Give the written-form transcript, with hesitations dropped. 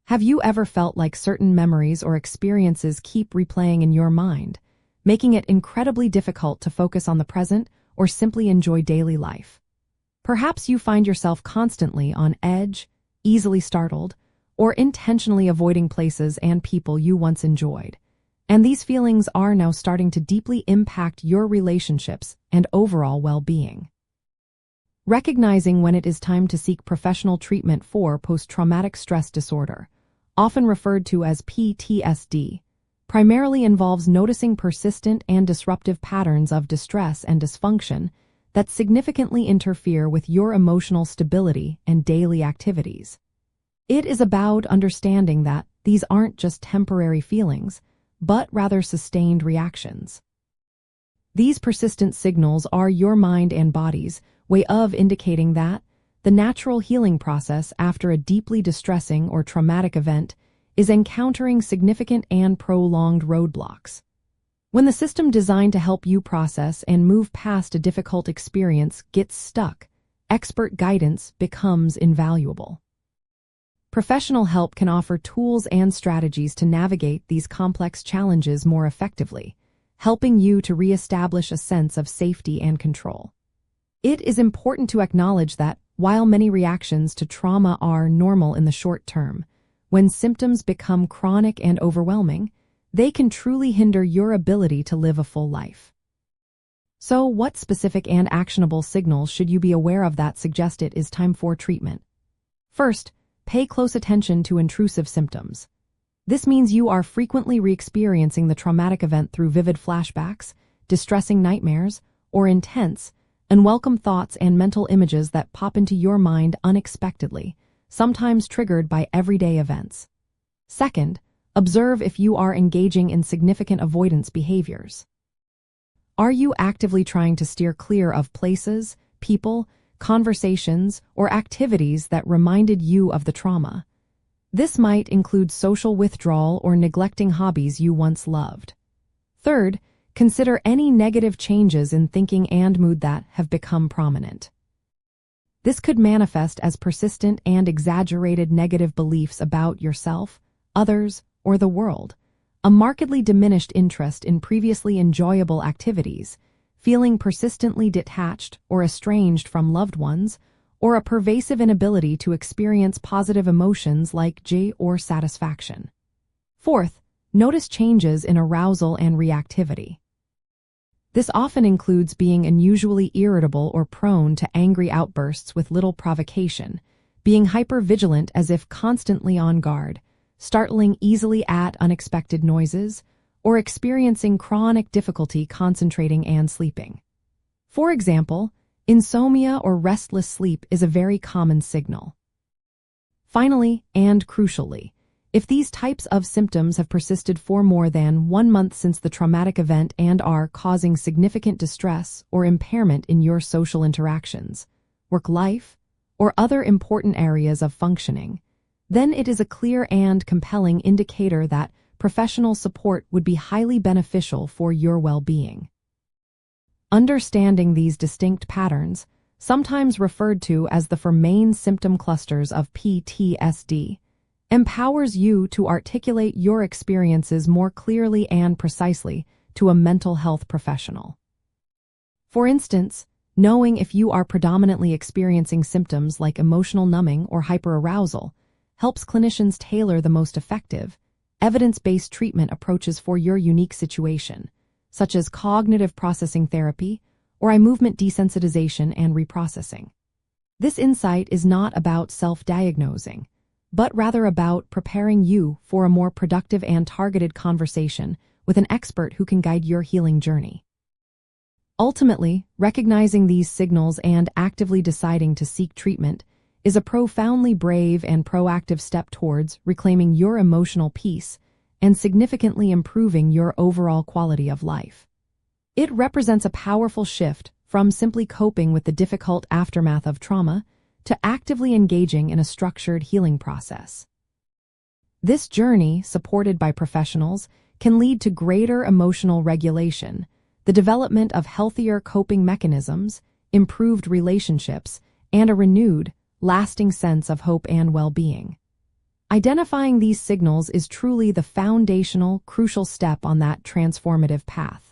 Have you ever felt like certain memories or experiences keep replaying in your mind, making it incredibly difficult to focus on the present or simply enjoy daily life? Perhaps you find yourself constantly on edge, easily startled, or intentionally avoiding places and people you once enjoyed. And these feelings are now starting to deeply impact your relationships and overall well-being. Recognizing when it is time to seek professional treatment for post-traumatic stress disorder, often referred to as PTSD, primarily involves noticing persistent and disruptive patterns of distress and dysfunction that significantly interfere with your emotional stability and daily activities. It is about understanding that these aren't just temporary feelings, but rather sustained reactions. These persistent signals are your mind and body's way of indicating that the natural healing process after a deeply distressing or traumatic event is encountering significant and prolonged roadblocks. When the system designed to help you process and move past a difficult experience gets stuck, expert guidance becomes invaluable. Professional help can offer tools and strategies to navigate these complex challenges more effectively, helping you to reestablish a sense of safety and control. It is important to acknowledge that, while many reactions to trauma are normal in the short term, when symptoms become chronic and overwhelming, they can truly hinder your ability to live a full life. So, what specific and actionable signals should you be aware of that suggest it is time for treatment? First, pay close attention to intrusive symptoms. This means you are frequently re-experiencing the traumatic event through vivid flashbacks, distressing nightmares, or intense, unwelcome thoughts and mental images that pop into your mind unexpectedly, sometimes triggered by everyday events. Second, observe if you are engaging in significant avoidance behaviors. Are you actively trying to steer clear of places, people, conversations, or activities that reminded you of the trauma? This might include social withdrawal or neglecting hobbies you once loved. Third, consider any negative changes in thinking and mood that have become prominent. This could manifest as persistent and exaggerated negative beliefs about yourself, others, or the world, a markedly diminished interest in previously enjoyable activities, feeling persistently detached or estranged from loved ones, or a pervasive inability to experience positive emotions like joy or satisfaction. Fourth, notice changes in arousal and reactivity. This often includes being unusually irritable or prone to angry outbursts with little provocation, being hypervigilant as if constantly on guard, startling easily at unexpected noises, or experiencing chronic difficulty concentrating and sleeping. For example, insomnia or restless sleep is a very common signal. Finally, and crucially, if these types of symptoms have persisted for more than 1 month since the traumatic event and are causing significant distress or impairment in your social interactions, work life, or other important areas of functioning, then it is a clear and compelling indicator that professional support would be highly beneficial for your well-being. Understanding these distinct patterns, sometimes referred to as the 4 main symptom clusters of PTSD, empowers you to articulate your experiences more clearly and precisely to a mental health professional. For instance, knowing if you are predominantly experiencing symptoms like emotional numbing or hyperarousal helps clinicians tailor the most effective, evidence-based treatment approaches for your unique situation, such as cognitive processing therapy or eye movement desensitization and reprocessing. This insight is not about self-diagnosing, but rather about preparing you for a more productive and targeted conversation with an expert who can guide your healing journey. Ultimately, recognizing these signals and actively deciding to seek treatment is a profoundly brave and proactive step towards reclaiming your emotional peace and significantly improving your overall quality of life. It represents a powerful shift from simply coping with the difficult aftermath of trauma to actively engaging in a structured healing process. This journey, supported by professionals, can lead to greater emotional regulation, the development of healthier coping mechanisms, improved relationships, and a renewed, lasting sense of hope and well-being. Identifying these signals is truly the foundational, crucial step on that transformative path.